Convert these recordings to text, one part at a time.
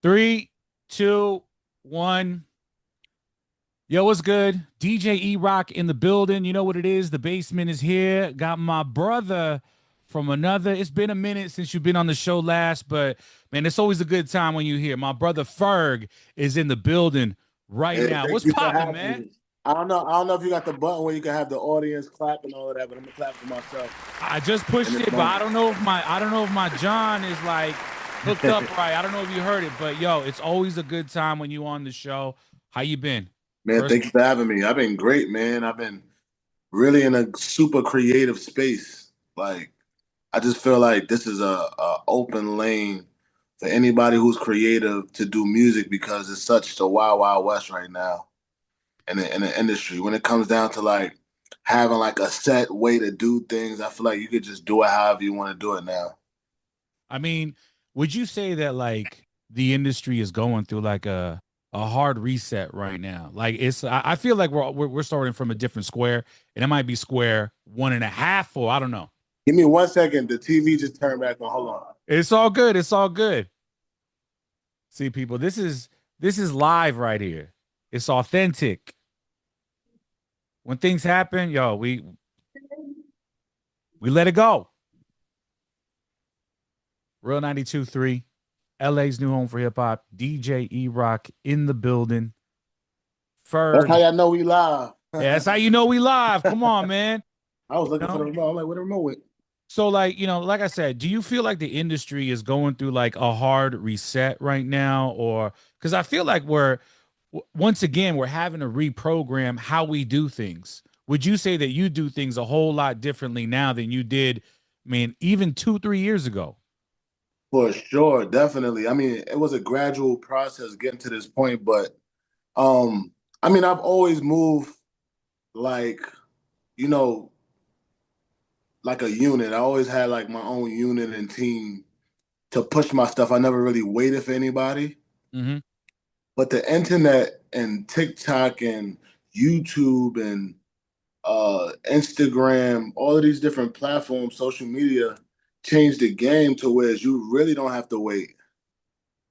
Three, two, one. Yo, what's good? DJ E-Rock in the building. You know what it is? The basement is here. Got my brother from another. It's been a minute since you've been on the show last, but man, it's always a good time when you're here. My brother Ferg is in the building right Hey, now. thank What's you for popping, having man? me. I don't know if you got the button where you can have the audience clap and all of that, but I'm gonna clap for myself I just in pushed this it, but I moment. don't know if my John is like hooked up right. I don't know if you heard it, but yo, it's always a good time when you on the show. How you been? Man, First, thank you for having me. I've been great, man. I've been really in a super creative space. Like, I just feel like this is a open lane for anybody who's creative to do music because it's such the wild, wild west right now in the industry. When it comes down to like having like a set way to do things, I feel like you could just do it however you want to do it now. I mean, would you say that like the industry is going through like a hard reset right now? Like I feel like we're starting from a different square, and it might be square one and a half, or I don't know. Give me 1 second. The TV just turned back on. Hold on. It's all good. It's all good. See, people, this is live right here. It's authentic. When things happen, yo, we let it go. Real 92.3, LA's new home for hip hop. DJ E Rock in the building. That's how Ferg. y'all know we live. Yeah, that's how you know we live. Come on, man. I was You looking for the know? remote. I'm like, where the remote went? So like, like I said, do you feel like the industry is going through like a hard reset right now? Or because I feel like once again, we're having to reprogram how we do things. Would you say that you do things a whole lot differently now than you did, I mean, even 2, 3 years ago? For sure, definitely. I mean, it was a gradual process getting to this point, but um, I mean, I've always moved like, you know, like a unit. I always had like my own unit and team to push my stuff. I never really waited for anybody. Mm-hmm. But the internet and TikTok and YouTube and Instagram, all of these different platforms, social media changed the game to where you really don't have to wait.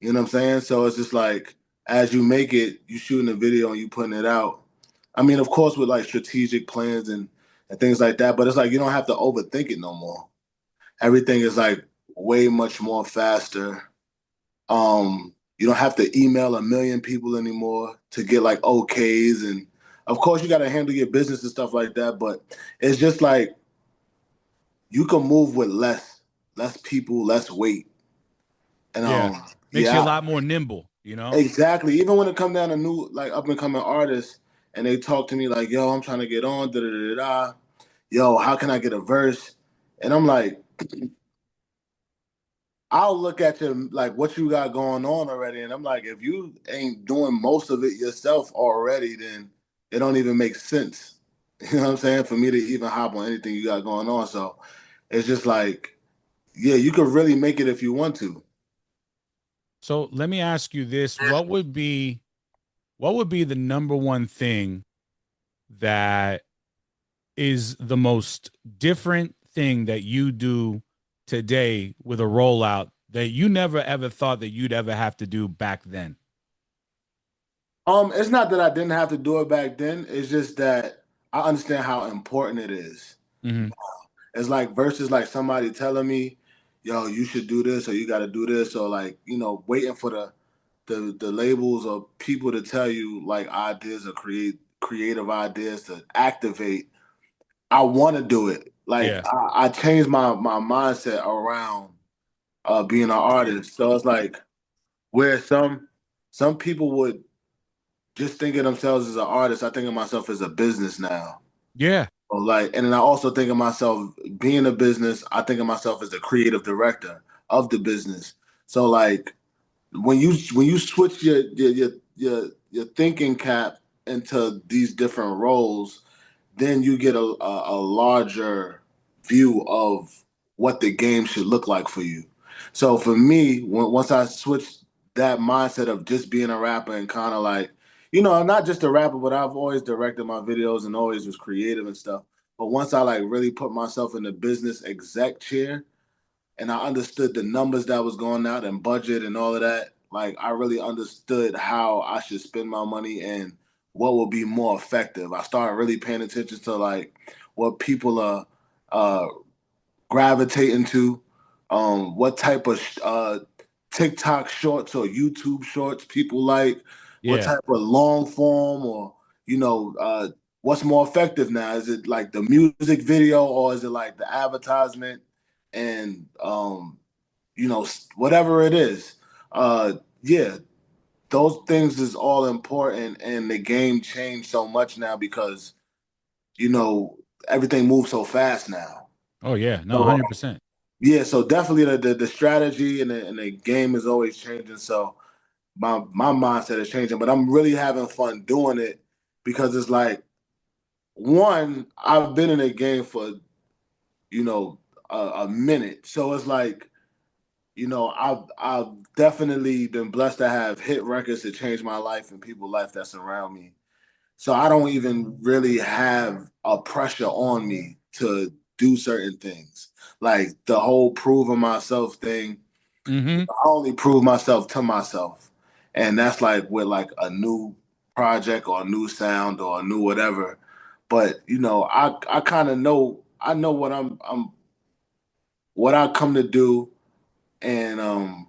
You know what I'm saying? So it's just like as you make it, you shooting a video and you putting it out. I mean, of course, with like strategic plans and things like that, but it's like you don't have to overthink it no more. Everything is like way much more faster. You don't have to email a million people anymore to get like OKs, and of course you got to handle your business and stuff like that. But it's just like you can move with less people, less weight, and Yeah. Makes you a yeah, lot more nimble, you know? exactly. Even when it come down to new like up and coming artists, and they talk to me like, "Yo, I'm trying to get on, da da da da. Yo, how can I get a verse?" And I'm like, I'll look at you like what you got going on already, and I'm like, if you ain't doing most of it yourself already, then it don't even make sense. You know what I'm saying? For me to even hop on anything you got going on. So it's just like, yeah, you could really make it if you want to. So let me ask you this. What would be the number one thing that is the most different thing that you do today with a rollout that you never ever thought that you'd ever have to do back then? It's not that I didn't have to do it back then. It's just that I understand how important it is. Mm-hmm. It's like versus like somebody telling me, yo, you should do this or you got to do this, or like, waiting for the labels or people to tell you like ideas or creative ideas to activate. I want to do it. Like Yeah. I changed my mindset around being an artist. So it's like where some people would just think of themselves as an artist, I think of myself as a business now. Yeah. Or like, and then I also think of myself being a business. I think of myself as the creative director of the business. So like when you switch your thinking cap into these different roles, then you get a larger view of what the game should look like for you. So for me, once I switched that mindset of just being a rapper and kind of like, I'm not just a rapper, but I've always directed my videos and always was creative and stuff. But once I like really put myself in the business exec chair and I understood the numbers that was going out and budget and all of that, Like I really understood how I should spend my money and what will be more effective. I started really paying attention to like what people are uh, gravitating to, what type of TikTok shorts or YouTube shorts people like, what Yeah. type of long form or what's more effective now? Is it like the music video or is it like the advertisement and whatever it is? Yeah, those things is all important, and the game changed so much now because you know everything moves so fast now. Oh yeah. No, So 100%. yeah, so definitely the strategy and the game is always changing. So my mindset is changing, but I'm really having fun doing it because it's like one, I've been in a game for you know a minute, so it's like I've definitely been blessed to have hit records that change my life and people's life that's around me. So I don't even really have a pressure on me to do certain things. Like the whole proving myself thing, Mm-hmm. I only prove myself to myself. And that's like with like a new project or a new sound or a new whatever. But I kind of know I know what I'm what I come to do and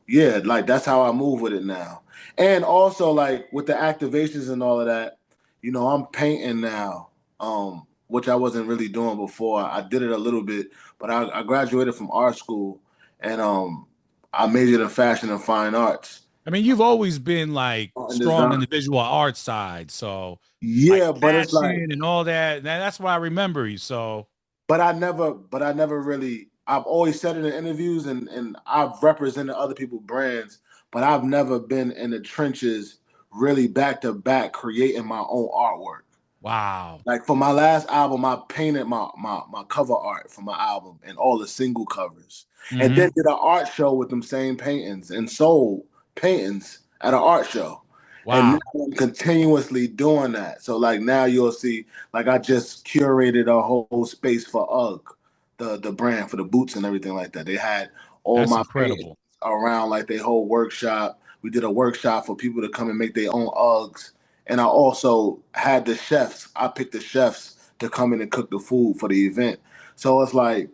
yeah, like that's how I move with it now. And also like with the activations and all of that, I'm painting now, which I wasn't really doing before. I did it a little bit, but I graduated from art school and I majored in fashion and fine arts. I mean, you've always been like Art and strong in design. the visual art side, so like Yeah, but it's like fashion and all that. That's why I remember you. So, but I never really. I've always said it in interviews, and I've represented other people's brands, but I've never been in the trenches, really back to back, creating my own artwork. wow. Like for my last album, I painted my cover art for my album and all the single covers, and Mm-hmm. then did an art show with them same paintings and sold paintings at an art show. And now Wow. I'm continuously doing that. So like now you'll see, like I just curated a whole space for UGG, the brand for the boots and everything like that. They had all That's my paintings incredible. around like their whole workshop. We did a workshop for people to come and make their own UGGs, and I also had the chefs. I picked the chefs to come in and cook the food for the event. So it's like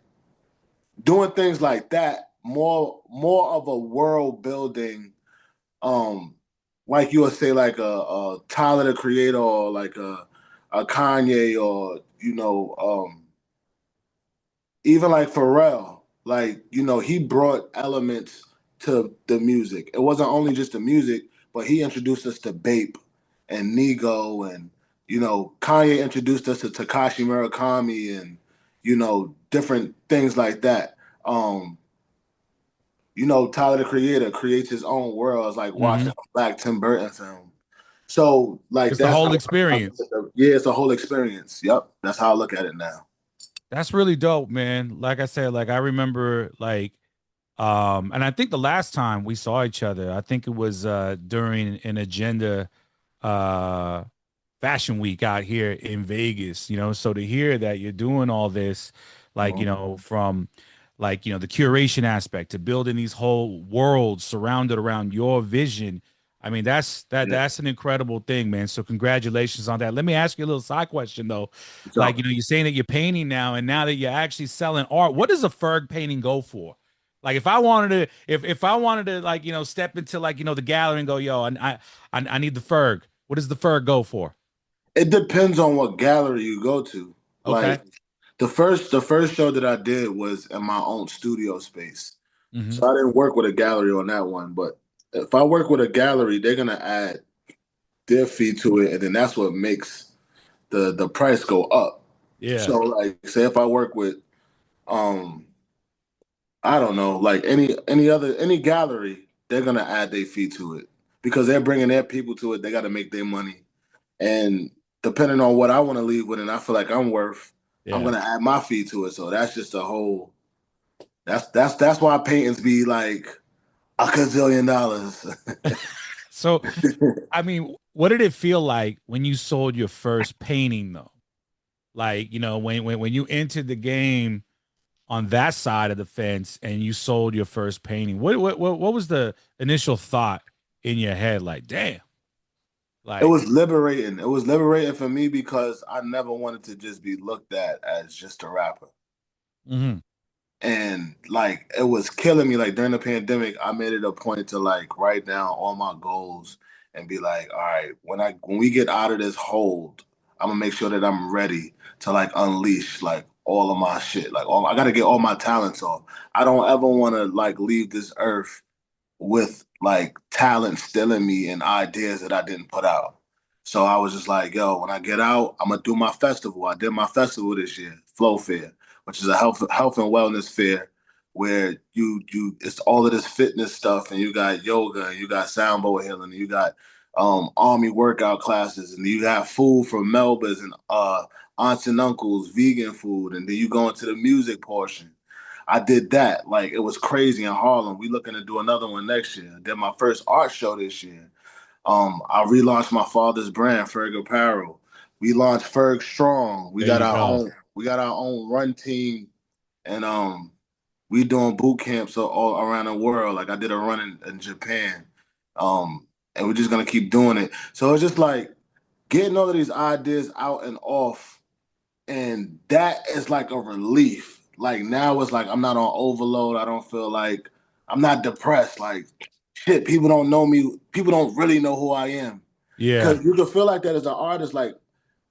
doing things like that, more of a world building, um, like you would say, like a Tyler the Creator or like a Kanye or even like Pharrell. Like he brought elements to the music. It wasn't only just the music, but he introduced us to Bape and Nego, and Kanye introduced us to Takashi Murakami and different things like that. Tyler the Creator creates his own world. It's like Mm-hmm. watching a Black Tim Burton film. So like It's the that's how whole I look at experience. yeah, it's a whole experience. Yep, that's how I look at it now. That's really dope, man. Like I said, like I remember like and I think the last time we saw each other, I think it was during an agenda uh fashion week out here in Vegas, so to hear that you're doing all this, like, Mhm. from like, the curation aspect to building these whole worlds surrounded around your vision. I mean, Yeah. that's an incredible thing, man. So congratulations on that. Let me ask you a little side question though. Like, So you're saying that you're painting now, and now that you're actually selling art, what does a Ferg painting go for? Like if I wanted to, if I wanted to, like, step into, like, the gallery and go, yo, I need the Ferg. What does the Ferg go for? it depends on what gallery you go to. Like Okay. the first show that I did was in my own studio space. Hmm. So I didn't work with a gallery on that one. But if I work with a gallery, they're gonna add their fee to it, and then that's what makes the price go up. Yeah. So like say if I work with um I don't know, like any gallery, they're gonna add their fee to it because they're bringing their people to it. They got to make their money, and depending on what I want to leave with, and I feel like I'm worth, I'm Yeah. gonna add my fee to it. So that's just a whole. That's why paintings be like $1 gazillion. So, I mean, what did it feel like when you sold your first painting though? Like, when you entered the game, on that side of the fence and you sold your first painting, what was the initial thought in your head? Like, damn, It like, was liberating. It was liberating for me because I never wanted to just be looked at as just a rapper. mm-hmm. And like it was killing me. Like during the pandemic, I made it a point to like write down all my goals and be like, all right, when we get out of this hold, I'm gonna make sure that I'm ready to like unleash like all of my shit. Like I gotta get all my talents off. I don't ever wanna like leave this earth with like talent still in me and ideas that I didn't put out. So I was just like, yo, when I get out, I'm gonna do my festival. I did my festival this year, Flow Fair, which is a health and wellness fair where you it's all of this fitness stuff and you got yoga and you got sound bowl healing and you got army workout classes and you have food from Melba's and aunts and uncles, vegan food, and then you go into the music portion. I did that. Like it was crazy in Harlem. We looking to do another one next year. I did my first art show this year. I relaunched my father's brand, Ferg Apparel. We launched Ferg Strong. There you go. We got our own run team and we doing boot camps all around the world. Like I did a run in Japan. And we're just gonna keep doing it. So it's just like getting all of these ideas out and off, and that is like a relief. Like now it's like I'm not on overload. I don't feel like I'm not depressed. Like shit, people don't know me. People don't really know who I am. Yeah. Because you can feel like that as an artist. Like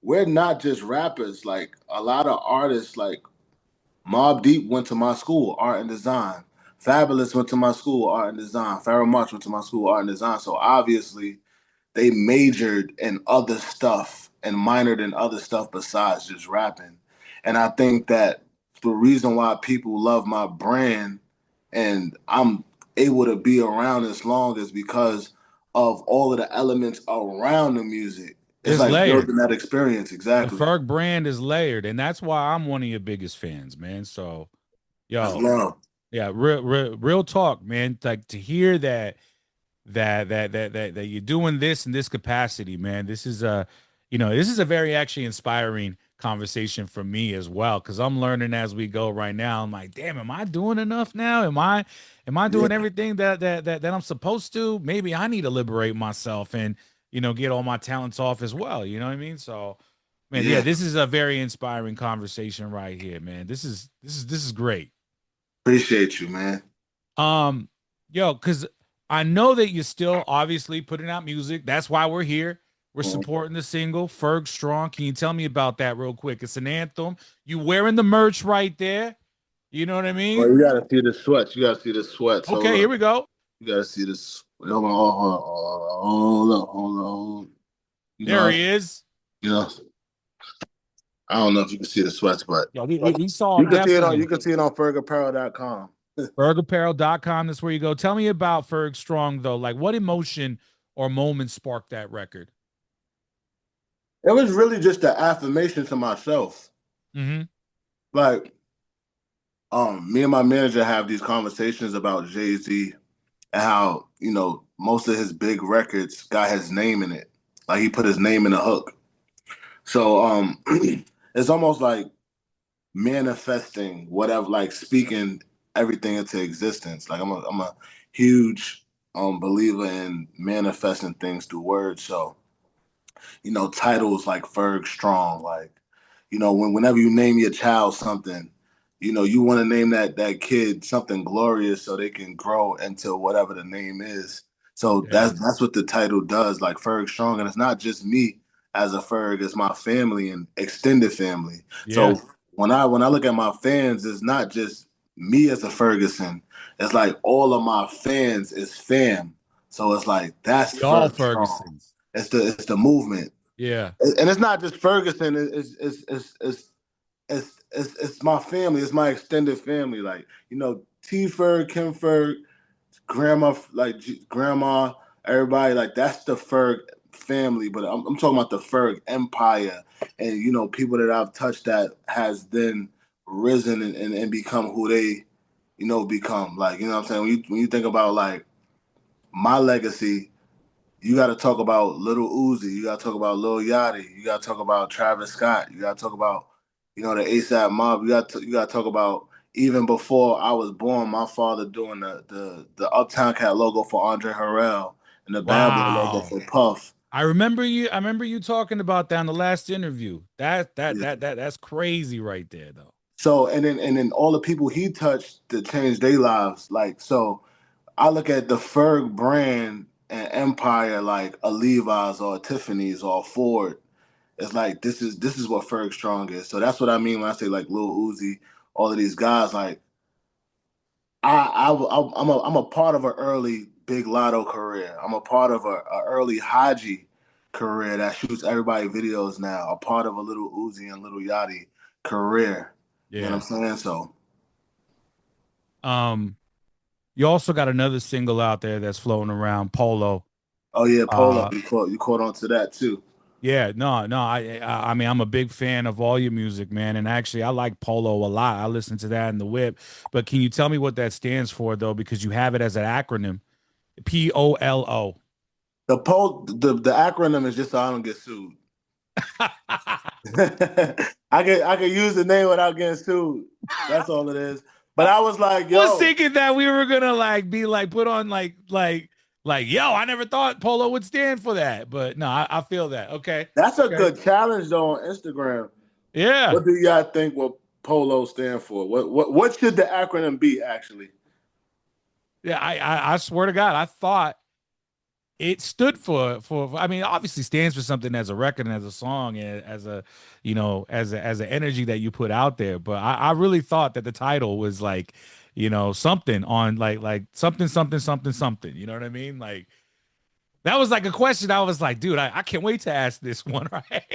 we're not just rappers. Like a lot of artists, like Mobb Deep went to my school, art and design. Fabulous went to my school, art and design. Pharaoh March went to my school, art and design. So obviously they majored in other stuff and minored in other stuff besides just rapping. And I think that the reason why people love my brand and I'm able to be around this long is because of all of the elements around the music. It's It's like layered. building that experience. The Exactly. Ferg brand is layered, and that's why I'm one of your biggest fans, man. So, That's yo, love. yeah, real talk, man. Like to hear that you're doing this in this capacity, man. This is this is a very actually inspiring conversation for me as well, because I'm learning as we go right now. I'm like, damn, am I doing enough now? Am I Yeah. doing everything that I'm supposed to? Maybe I need to liberate myself and get all my talents off as well. You know what I mean? So, man, yeah, Yeah. this is a very inspiring conversation right here, man. This is great. Appreciate you, man. Um, because I know that you're still obviously putting out music. That's why we're here. We're supporting the single Ferg Strong. Can you tell me about that real quick? It's an anthem. You wearing the merch right there. You know what I Well, mean? you gotta see the sweats. You gotta see the sweats. Okay, Hold here up. we go. You gotta see this. Hold on, hold on. You There know, he is. you know. I don't know if you can see the sweats, but Yo, we saw you him can see it on definitely. fergapparel.com. FergApparel.com. That's where you go. Tell me about Ferg Strong though. Like what emotion or moment sparked that record? It was really just an affirmation to myself. Mm-hmm. Like, me and my manager have these conversations about Jay-Z and how, most of his big records got his name in it. Like he put his name in the hook. So it's almost like manifesting whatever, like speaking everything into existence. Like I'm a huge believer in manifesting things through words. So titles like Ferg Strong, like whenever you name your child something, you want to name that kid something glorious so they can grow into whatever the name is. So Yeah. that's what the title does, like Ferg Strong, and it's not just me as a Ferg, it's my family and extended family. Yeah. So when I look at my fans, it's not just me as a Ferguson. It's like all of my fans is fam. So it's like that's We all Ferg Strong. Fergusons. It's the movement, Yeah. and it's not just Ferguson. It's my family. It's my extended family. Like T Ferg, Kim Ferg, grandma, like grandma, everybody. Like that's the Ferg family. But I'm talking about the Ferg empire, and people that I've touched that has then risen and become who they become. Like what I'm saying. When you think about like my legacy, you got to talk about Little Uzi. You got to talk about Lil Yachty. You got to talk about Travis Scott. You got to talk about, the ASAP Mob. You got to talk about even before I was born, my father doing the Uptown Cat logo for Andre Harrell and the Bad Boy logo Wow. for Puff. I remember you talking about that in the last interview. Yeah. That's crazy right there though. So and then all the people he touched to change their lives. Like so, I look at the Ferg brand and empire like a Levi's or a Tiffany's or a Ford. It's like this is what Ferg Strong is. So that's what I mean when I say like Lil Uzi, all of these guys. Like I'm a part of an early Big Lotto career. I'm a part of a early Haji career that shoots everybody videos now. A part of a Little Uzi and Little Yachty career. You know Yeah. what I'm saying? So, Um, you also got another single out there that's floating around, Polo. oh yeah, Polo, Uh, you caught on to that too. yeah, no, I mean, I'm a big fan of all your music, man, and actually, I like Polo a lot. I listen to that in the whip. But can you tell me what that stands for, though? Because you have it as an acronym, P.O.L.O. The acronym is just so I don't get sued. I can use the name without getting sued. That's all it is. But I was like, Was yo, thinking that we were gonna like be like put on like yo, I never thought Polo would stand for that, but no, I feel that. Okay, that's a okay, good challenge though on Instagram. yeah, What do y'all think what Polo stand for? What should the acronym be actually? yeah. I swear to God, I thought it stood for. I mean, obviously stands for something as a record and as a song and as a as an energy that you put out there. But I really thought that the title was like something on like something something something something. You know what I mean? Like that was like a question. I was like, dude, I can't wait to ask this one,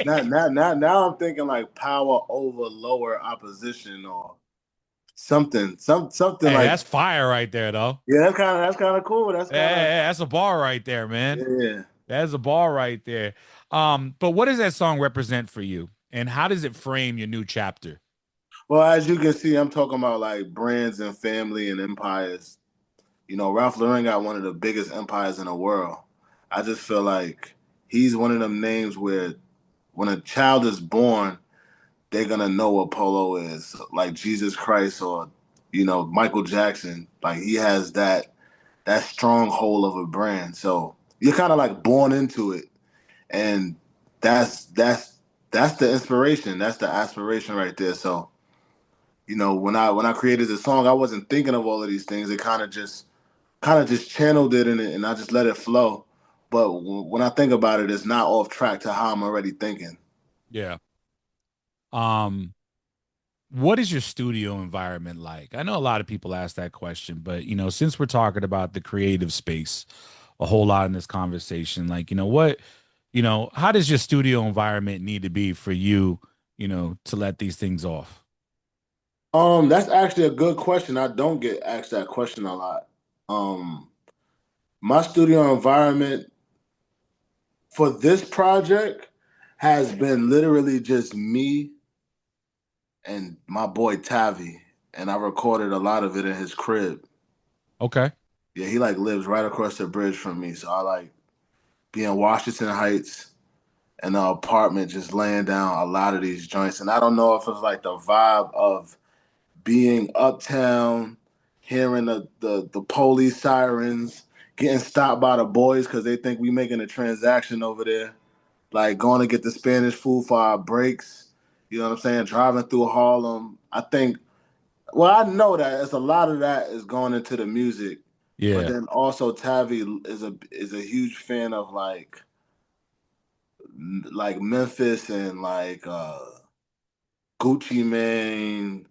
Now, right? now, now, now I'm thinking like power over lower opposition or something Hey, like that's fire right there, though. yeah. That's kind of cool. That's Hey, kind hey, of hey, that's a bar right there, man. yeah. That's a bar right there. But what does that song represent for you? And how does it frame your new chapter? Well, as you can see, I'm talking about like brands and family and empires. Ralph Lauren got one of the biggest empires in the world. I just feel like he's one of them names where when a child is born, they're gonna know what Polo is, like Jesus Christ or Michael Jackson. Like he has that stronghold of a brand. So you're kind of like born into it, and that's that's that's the inspiration. That's the aspiration right there. So when I created the song, I wasn't thinking of all of these things. It kind of just channeled it in it, and I just let it flow. But when I think about it, it's not off track to how I'm already thinking. Yeah. Um, what is your studio environment like? I know a lot of people ask that question, but since we're talking about the creative space a whole lot in this conversation, like, how does your studio environment need to be for you, to let these things off? That's actually a good question. I don't get asked that question a lot. Um, my studio environment for this project has been literally just me and my boy Tavi, and I recorded a lot of it in his crib. Okay. Yeah, he like lives right across the bridge from me, so I like be in Washington Heights in the apartment, just laying down a lot of these joints. And I don't know if it's like the vibe of being uptown, hearing the police sirens, getting stopped by the boys because they think we making a transaction over there, like going to get the Spanish food for our breaks. You know what I'm saying? Driving through Harlem. I think. Well, I know that it's a lot of that is going into the music, but Yeah. then also Tavi is a huge fan of like Memphis and like Gucci Mane,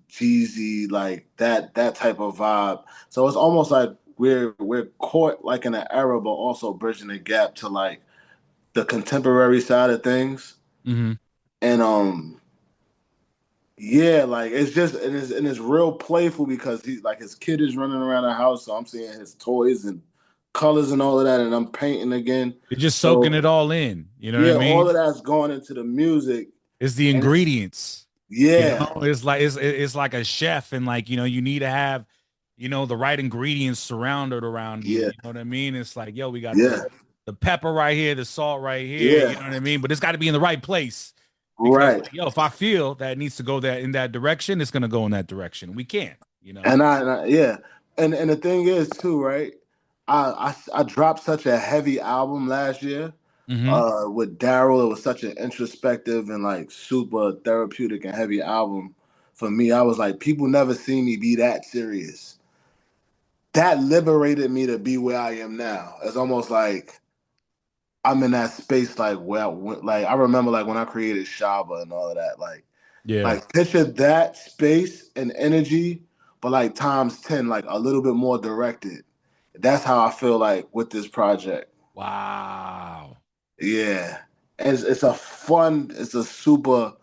Jeezy, like that type of vibe. So it's almost like we're caught like in an era, but also bridging the gap to like the contemporary side of things. Hmm. And yeah, like it's just and it's real playful because he like his kid is running around the house, so I'm seeing his toys and colors and all of that, and I'm painting again. You're just soaking it So all in. You know what I yeah, all mean? of that's going into the music, It's the and it's ingredients. yeah, It's like it's like a chef, and like you need to have the right ingredients surrounded around you. yeah, You know what I mean? It's like yo, we got yeah, the pepper right here, the salt right here. You yeah. know what I mean? But it's got to be in the right place. because Right. like, yo, if I feel that it needs to go that in that direction, it's gonna go in that direction. We can't, you know. Yeah, and the thing is too, right? I dropped such a heavy album last year. Hmm. With Daryl, it was such an introspective and like super therapeutic and heavy album for me. I was like, people never see me be that serious. That liberated me to be where I am now. It's almost like I'm in that space, like where like I remember like when I created Shaba and all of that, Yeah. like picture that space and energy, but like times 10, like a little bit more directed. That's how I feel like with this project. Wow. Yeah. And it's a super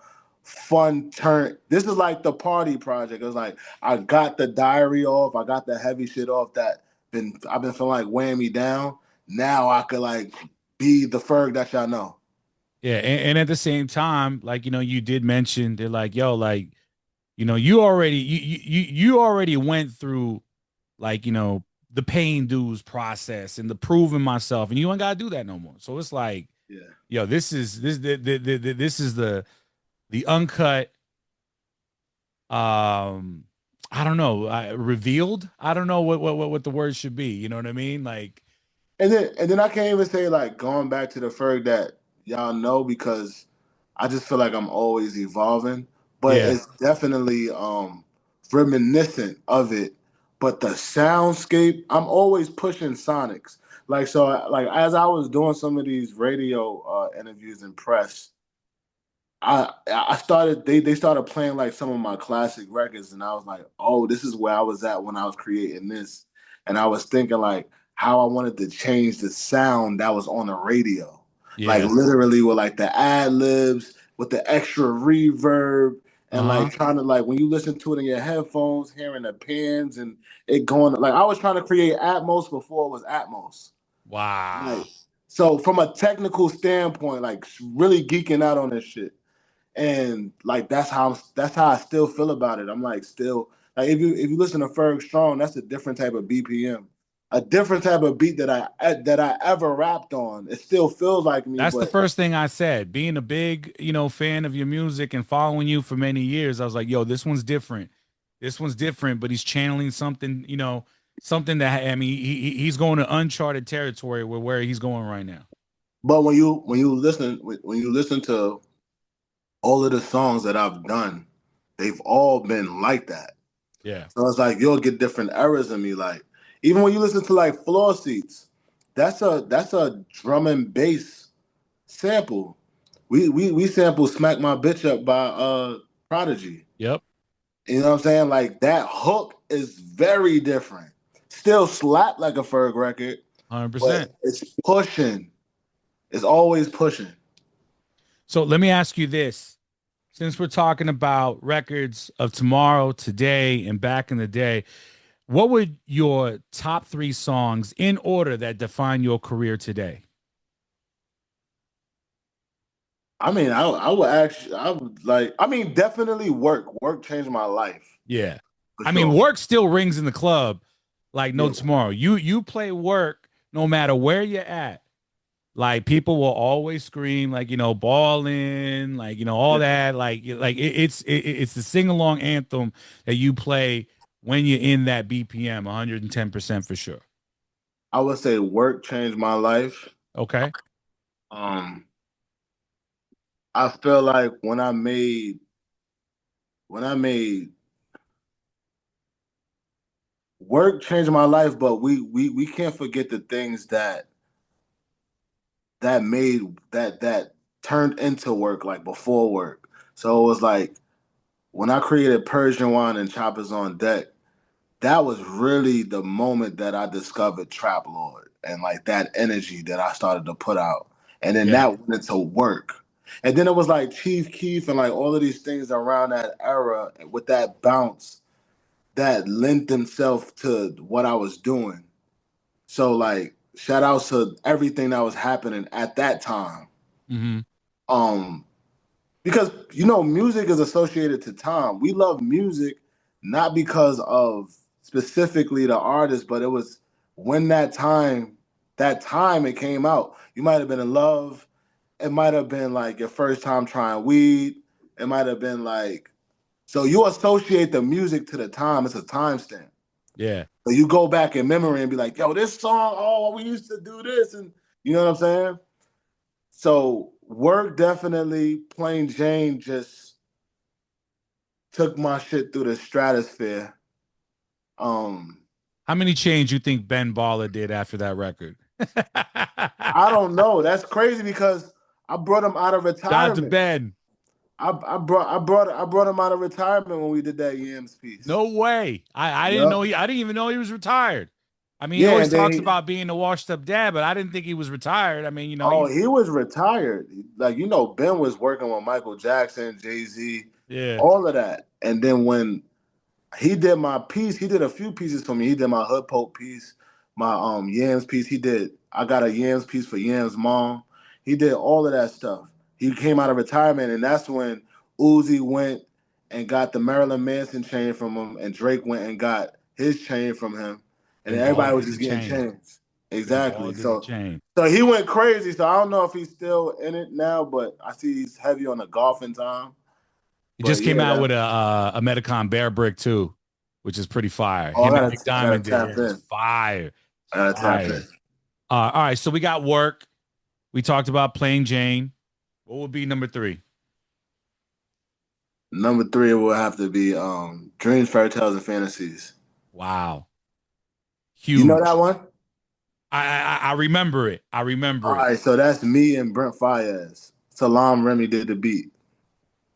fun turn. This is like the party project. It's like I got the diary off, I got the heavy shit off that I've been feeling like weighing me down. Now I could like be the Ferg that y'all know. Yeah, and at the same time, like you did mention they're like, yo, like you already you already went through like the paying dues process and the proving myself, and you ain't gotta do that no more. So it's like, Yeah. yo, this is the uncut, um, I don't know, revealed. I don't know what the word should be. You know what I mean? Like, And then I can't even say like going back to the Ferg that y'all know because I just feel like I'm always evolving. But yeah, it's definitely reminiscent of it. But the soundscape, I'm always pushing sonics. Like so like as I was doing some of these radio interviews and press, I started they started playing like some of my classic records and I was like, oh, this is where I was at when I was creating this. And I was thinking like how I wanted to change the sound that was on the radio. Like yeah, literally with like the ad libs, with the extra reverb, and uh-huh. like trying to like when you listen to it in your headphones, hearing the pins and it going like I was trying to create Atmos before it was Atmos. Wow. Like so from a technical standpoint, like really geeking out on this shit. And like that's how I still feel about it. I'm like still like if you listen to Ferg Strong, that's a different type of BPM, a different type of beat that I ever rapped on. It still feels like me, That's the but first thing I said. Being a big, fan of your music and following you for many years, I was like, yo, this one's different. This one's different, but he's channeling something, something that I mean, he's going to uncharted territory where he's going right now. when you listen to all of the songs that I've done, they've all been like that. Yeah. So it's like you'll get different errors in me. Like even when you listen to like Floor Seats, that's a drum and bass sample. We sample "Smack My Bitch Up" by Prodigy. Yep. You know what I'm saying? Like that hook is very different. Still slap like a Ferg record, but 100%. it's pushing. It's always pushing. So let me ask you this. Since we're talking about records of tomorrow, today, and back in the day, what would your top three songs in order that define your career today? I mean, I would actually I would like I mean definitely work. Work changed my life Yeah. for I mean, sure. work still rings in the club like no Yeah. tomorrow. You play work no matter where you're at. Like people will always scream like, ballin', like, all Yeah. that. Like it's the sing along anthem that you play when you're in that BPM 110% for sure. I would say work changed my life. Okay. Um, I feel like when I made work changed my life, but we can't forget the things that made that turned into work like before work. So it was like when I created Persian Wine and Choppers on Deck, that was really the moment that I discovered Trap Lord and like that energy that I started to put out. And then Yeah. that went into work. And then it was like Chief Keef and like all of these things around that era with that bounce that lent themselves to what I was doing. So like shout outs to everything that was happening at that time. Hmm. Um, because music is associated to time. We love music not because of specifically the artist, but it was when that time it came out. You might have been in love, it might have been like your first time trying weed. It might have been like, so you associate the music to the time. It's a timestamp. Yeah. So you go back in memory and be like, yo, this song, oh, we used to do this. And you know what I'm saying? So work definitely, Plain Jane just took my shit through the stratosphere. Um, How many chains you think Ben Baller did after that record? I don't know. That's crazy because I brought him out of Shout out to retirement. Ben. I brought him out of retirement when we did that Yams piece. No way. I didn't know Yep. I didn't even know he was retired. I mean, he Yeah, always and then talks about being a washed up dad, but I didn't think he was retired. I mean, oh, he's he was retired. Like Ben was working with Michael Jackson, Jay-Z, yeah. all of that. And then when he did my piece, he did a few pieces for me. He did my Hood Pope piece, my Yams piece. I got a Yams piece for Yams' mom. He did all of that stuff. He came out of retirement, and that's when Uzi went and got the Marilyn Manson chain from him, and Drake went and got his chain from him, and They then all everybody was did the just getting chain. chains. They all Exactly. did the So chain. so he went crazy. So I don't know if he's still in it now, but I see he's heavy on the golfing time. He But just came yeah, out with a Metacon Bear Brick too, which is pretty fire. oh, Him and I gotta McDiamond did. tap Yeah, it's in. fire. I gotta tap Fire. in. All right, so we got work. We talked about Plain Jane. What would be number 3? Number 3 will have to be Dreams, Fairy Tales, and Fantasies. Wow. You know that Huge. one? I remember it. I remember All it. right, so that's me and Brent Fayez. Salam Remy did the beat.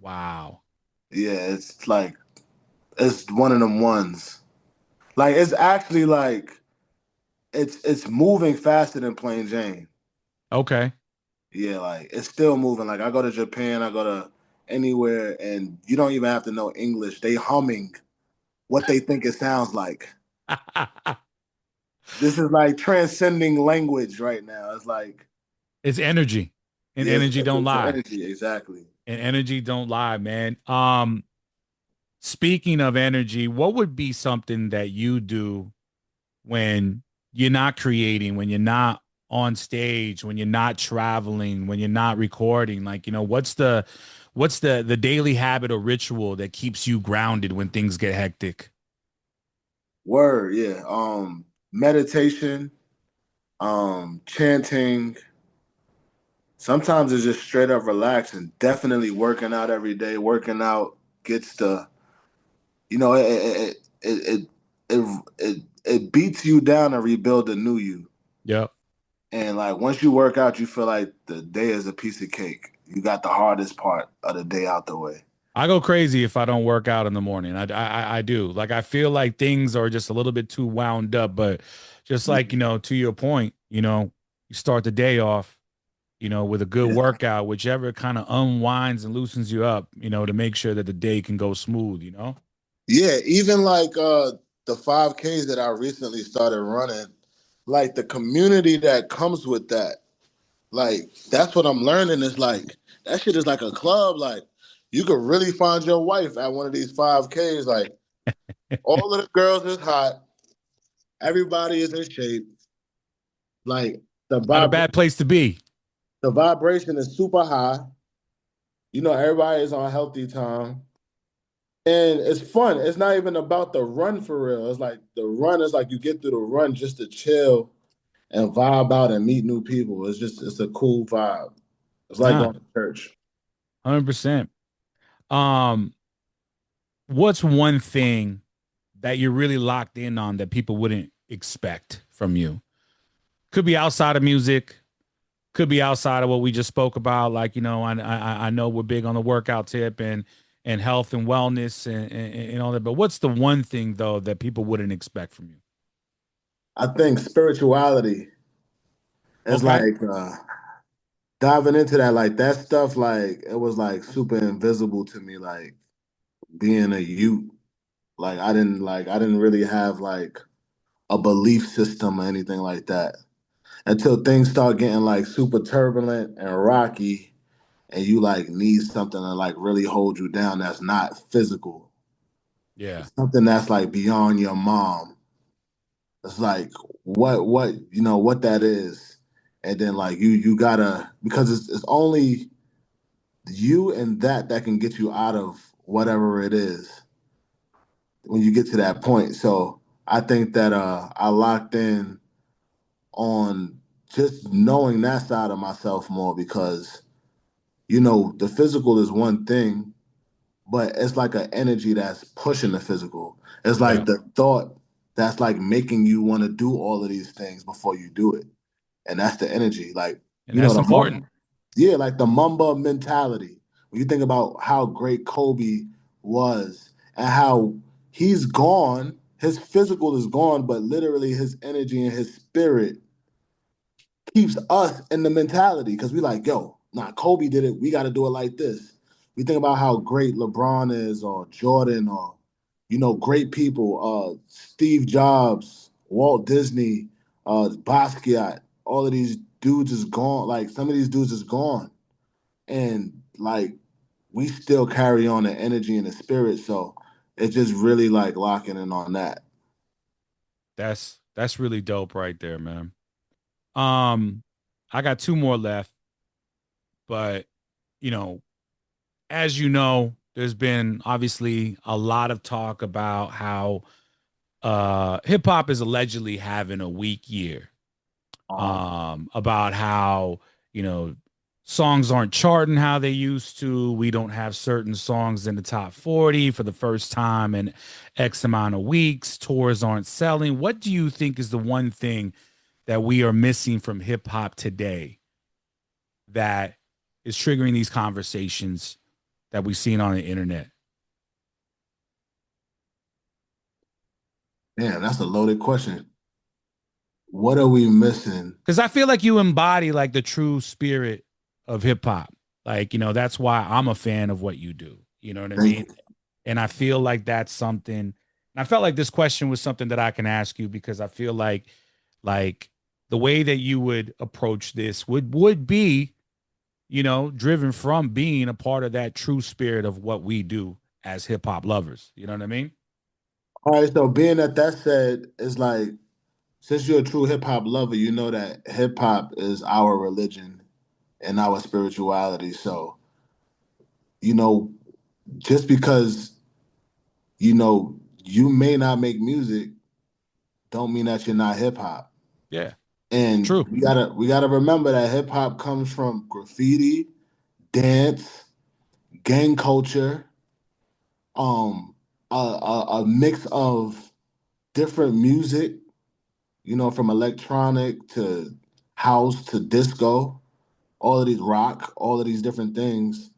Wow. Yeah, it's one of them ones. Like it's actually like it's moving faster than Plain Jane. Okay. Yeah, like it's still moving. Like I go to Japan, I go to anywhere, and you don't even have to know English. They humming what they think it sounds like. This is like transcending language right now. It's like It's energy. And yes, energy don't it's lie. energy exactly. And energy don't lie, man. Speaking of energy, what would be something that you do when you're not creating, when you're not on stage, when you're not traveling, when you're not recording? Like, what's the daily habit or ritual that keeps you grounded when things get hectic? Word, yeah. Meditation, chanting. Sometimes it's just straight up relaxing. Definitely working out every day. Working out gets the, you know, it beats you down and rebuild a new you. Yep. And like once you work out, you feel like the day is a piece of cake. You got the hardest part of the day out the way. I go crazy if I don't work out in the morning. I do. Like I feel like things are just a little bit too wound up, but just like, Mhm. to your point, you start the day off, with a good Yeah. workout, whichever kind of unwinds and loosens you up, to make sure that the day can go smooth. Yeah, even like the 5Ks that I recently started running, like the community that comes with that. Like that's what I'm learning is like that shit is like a club. Like you could really find your wife at one of these 5Ks. Like all of the girls is hot, everybody is in shape. Like the Not a bad place to be. the vibration is super high. Everybody is on healthy time. And it's fun. It's not even about the run for real. It's like the run is like you get through the run just to chill and vibe out and meet new people. It's a cool vibe. It's like Nah, going to church. 100%. Um, what's one thing that you're really locked in on that people wouldn't expect from you? Could be outside of music, could be outside of what we just spoke about. Like, I know we're big on the workout tip and health and wellness and all that. But what's the one thing though that people wouldn't expect from you? I think spirituality is Okay. like diving into that, like that stuff, like it was like super invisible to me, like being a youth. I didn't really have like a belief system or anything like that until things start getting like super turbulent and rocky and you like need something to like really hold you down that's not physical. Yeah. It's something that's like beyond your mom. It's like what that is. and then like you gotta, because it's only you and that can get you out of whatever it is when you get to that point. So I think that I locked in on just knowing that side of myself more, because the physical is one thing, but it's like an energy that's pushing the physical. It's Yeah. like the thought that's like making you want to do all of these things before you do it. And that's the energy. Like, And that's important. yeah, like the Mamba mentality. When you think about how great Kobe was and how he's gone, his physical is gone, but literally his energy and his spirit keeps us in the mentality, because we like, yo, nah, Kobe did it. We got to do it like this. We think about how great LeBron is, or Jordan, or great people, Steve Jobs, Walt Disney, Basquiat. All of these dudes is gone. Like, some of these dudes is gone, and like we still carry on the energy and the spirit. So it's just really like locking in on that. That's really dope right there, man. Um, I got two more left, but you know, as you know, there's been obviously a lot of talk about how hip hop is allegedly having a weak year. Uh-huh. About how, you know, songs aren't charting how they used to. We don't have certain songs in the top 40 for the first time in X amount of weeks. Tours aren't selling. What do you think is the one thing that we are missing from hip hop today that is triggering these conversations that we've seen on the internet? Damn, that's a loaded question. What are we missing? Because I feel like you embody like the true spirit of hip hop. Like, you know, that's why I'm a fan of what you do. You know what I Thank mean? you. And I feel like that's something. And I felt like this question was something that I can ask you because I feel like the way that you would approach this would be, you know, driven from being a part of that true spirit of what we do as hip hop lovers. You know what I mean? All right, so being that said, it's like, since you're a true hip hop lover, you know that hip hop is our religion and our spirituality. So, you know, just because, you may not make music, don't mean that you're not hip hop. Yeah, it's And true. we gotta remember that hip hop comes from graffiti, dance, gang culture, a mix of different music, from electronic to house to disco, all of these rock, all of these different things.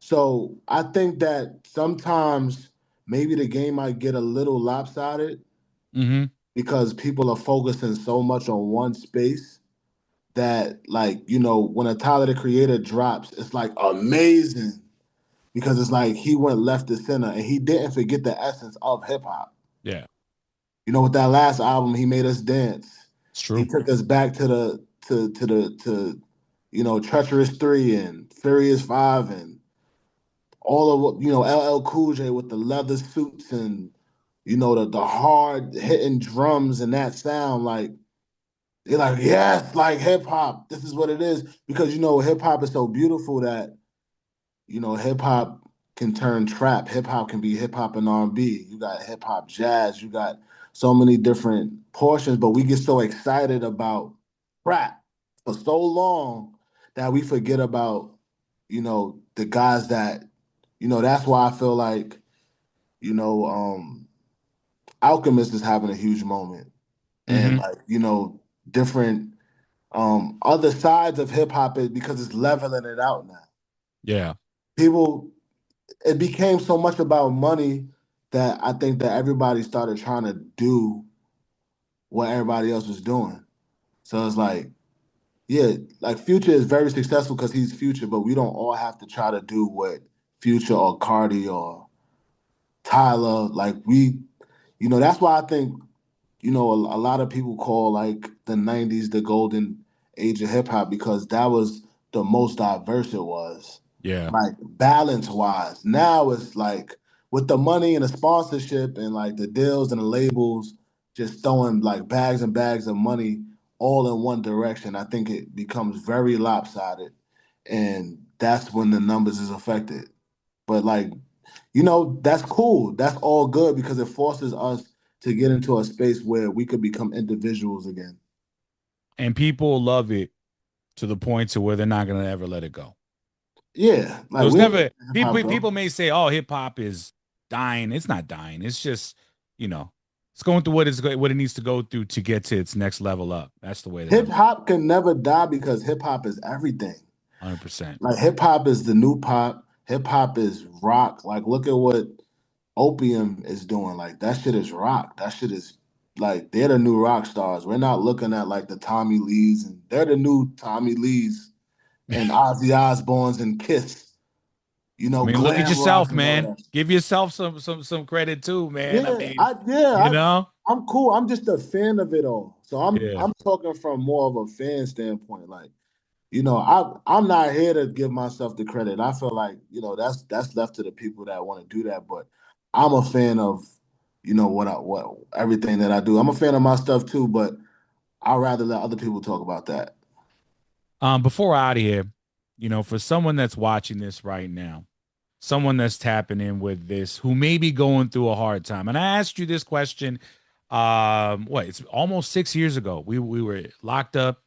So I think that sometimes maybe the game might get a little lopsided, Mm-hmm. because people are focusing so much on one space that, like, when a Tyler the Creator drops, it's like amazing, because it's like he went left to center and he didn't forget the essence of hip hop. Yeah, With that last album, he made us dance. it's He true. took us back to Treacherous 3 and Furious 5, and all of what, LL Cool J with the leather suits, and the hard hitting drums and that sound. Like, you're like, yes, like hip hop, this is what it is. Because hip hop is so beautiful that hip hop can turn trap. Hip hop can be hip hop and R&B. You got hip hop jazz. You got so many different portions, but we get so excited about rap for so long that we forget about, the guys that, that's why I feel like, Alchemist is having a huge moment. And Mm-hmm. like, different other sides of hip hop, is because it's leveling it out now. Yeah. People, it became so much about money that I think that everybody started trying to do what everybody else was doing. So it's like, yeah, like Future is very successful because he's Future, but we don't all have to try to do what Future or Cardi or Tyler, like that's why I think, a lot of people call like the 90s the golden age of hip hop, because that was the most diverse it was. Yeah. Like, balance wise. Now it's like, with the money and the sponsorship and like the deals and the labels just throwing like bags and bags of money all in one direction, I think it becomes very lopsided, and that's when the numbers is affected. But like, that's cool. That's all good because it forces us to get into a space where we could become individuals again. And people love it to the point to where they're not gonna ever let it go. Yeah, So like it's we ain't never letting hip hop people go. may say, "Oh, hip hop is dying." It's not dying. It's just, you know, it's going through what it needs to go through to get to its next level up. That's the way that Hip I'm hop can never die because hip hop is everything. 100%. Like hip hop is the new pop. Hip hop is rock. Like look at what Opium is doing. Like that shit is rock. That shit is like they're the new rock stars. We're not looking at like the Tommy Lees, and they're the new Tommy Lees and Ozzy Osbournes and Kiss. I mean, look at Glam rock yourself, and all man. that. Give yourself some credit too, man. I Yeah, mean, yeah, you know, I'm cool. I'm just a fan of it all. So I'm yeah. I'm talking from more of a fan standpoint. Like, I'm not here to give myself the credit. I feel like, that's left to the people that want to do that. But I'm a fan of, what everything that I do. I'm a fan of my stuff too, but I'd rather let other people talk about that. Before we're out of here, for someone that's watching this right now, someone that's tapping in with this, who may be going through a hard time, and I asked you this question, it's almost 6 years ago. We were locked up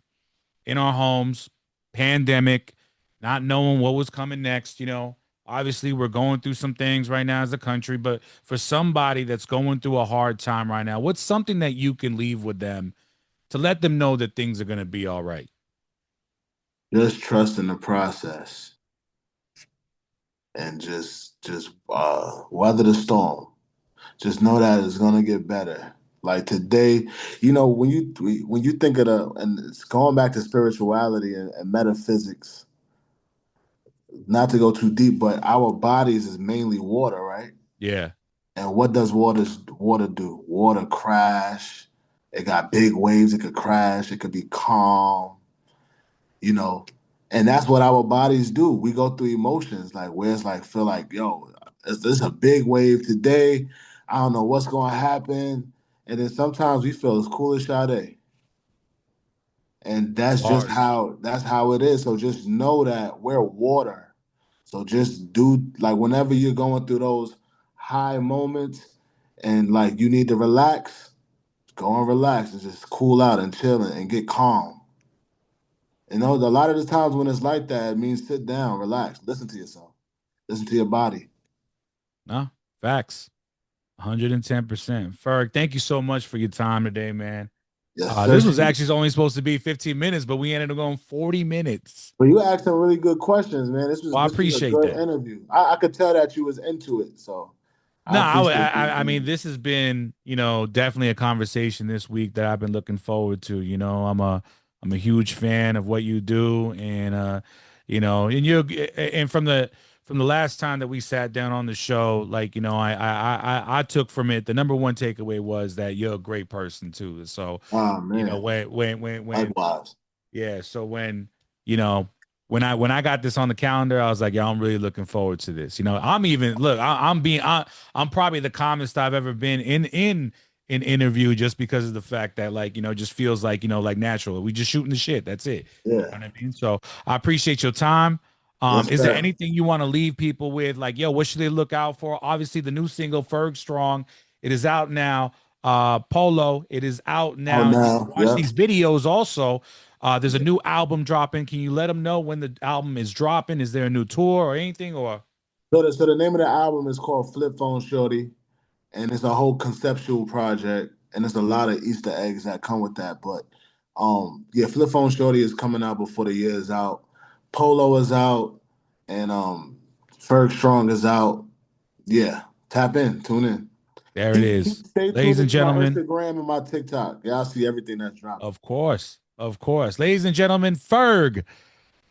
in our homes, pandemic, not knowing what was coming next. Obviously, we're going through some things right now as a country, but for somebody that's going through a hard time right now, what's something that you can leave with them to let them know that things are going to be all right? Just trust in the process and just weather the storm. Just know that it's gonna get better. Like today, when you think of and it's going back to spirituality and metaphysics, not to go too deep, but our bodies is mainly water, right? Yeah. And what does water do? Water crash. It got big waves. It could crash. It could be calm. You know, and that's what our bodies do. We go through emotions like where it's like feel like, yo, this a big wave today. I don't know what's going to happen, and then sometimes we feel as cool as Sade, and Bars. that's how it is. So just know that we're water. So just do like whenever you're going through those high moments and like you need to relax, go and relax and just cool out and chill and get calm. A lot of the times when it's like that, it means sit down, relax, listen to yourself, listen to your body. No, facts. 110%. Ferg, thank you so much for your time today, man. Yes, sir. This was actually only supposed to be 15 minutes, but we ended up going 40 minutes. But you asked some really good questions, man. This was Well, I this was a appreciate good that. interview. I could tell that you was into it, so I No, appreciate you. I mean, this has been, definitely a conversation this week that I've been looking forward to. I'm a huge fan of what you do, and and from the last time that we sat down on the show, like, I took from it the number one takeaway was that you're a great person too. So, Oh man, when likewise. yeah, so you know, when I got this on the calendar, I was like, yeah, I'm really looking forward to this. I'm even look, I'm probably the calmest I've ever been in an interview just because of the fact that like, just feels like, like natural. We just shooting the shit. That's it. You know Yeah. what I mean? So I appreciate your time. Yes, Is there sir. anything you want to leave people with? Like, yo, what should they look out for? Obviously, the new single, Ferg Strong, it is out now. P.O.L.O, it is out Oh now. You can no. watch Yep. these videos also. There's a new album dropping. Can you let them know when the album is dropping? Is there a new tour or anything? Or So the name of the album is called Flip Phone Shorty, and it's a whole conceptual project, and there's a lot of Easter eggs that come with that. But yeah, Flip Phone Shorty is coming out before the year is out. Polo is out, and Ferg Strong is out. Yeah, tap in, tune in. there it Keep is, stay ladies tuned and into my gentlemen. Instagram and my TikTok. Y'all see everything that's dropping. Of course, ladies and gentlemen, Ferg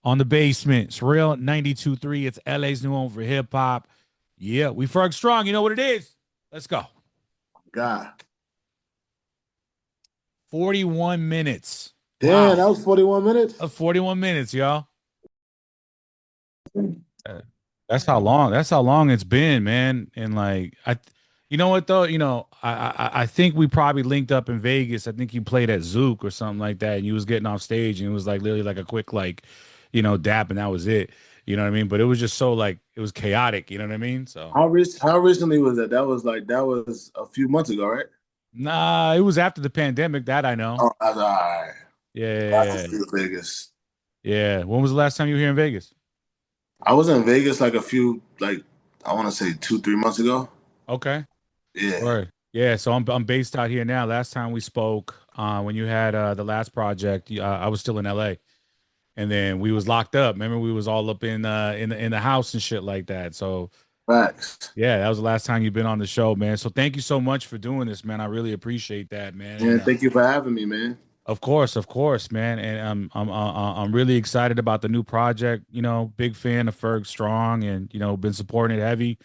on the basement. It's real 92.3. It's LA's new home for hip hop. Yeah, we Ferg Strong. You know what it is. Let's go. God. 41 minutes. Damn, Wow. that was 41 minutes. 41 minutes, y'all. Uh, That's how long. That's how long it's been, man. And like You know what though? I think we probably linked up in Vegas. I think you played at Zook or something like that, and you was getting off stage, and it was like literally like a quick like, dap, and that was it. You know what I mean? But it was just so like it was chaotic. You know what I mean? So How recently was that? That was a few months ago, right? nah, it was after the pandemic. That I know. Oh, that's all right. I can Yeah, feel Vegas. yeah. When was the last time you were here in Vegas? I was in Vegas like a few, like I want to say 2, 3 months ago. Okay. Yeah, Right. Yeah, so I'm based out here now. Last time we spoke, when you had the last project, I was still in LA, and then we was locked up. Remember, we was all up in the house and shit like that. So facts. yeah, that was the last time you've been on the show, man. So thank you so much for doing this, man. I really appreciate that, man. And And thank you for having me, man. of course, man. And I'm really excited about the new project. Big fan of Ferg Strong, and been supporting it heavy.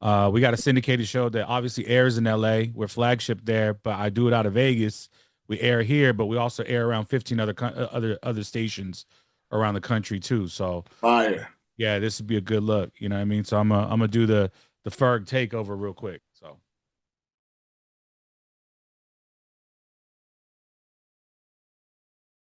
We got a syndicated show that obviously airs in LA. We're flagship there, but I do it out of Vegas. We air here, but we also air around 15 other stations around the country too. So Fire. yeah, this would be a good look. You know what I mean? So I'm gonna do the Ferg takeover real quick.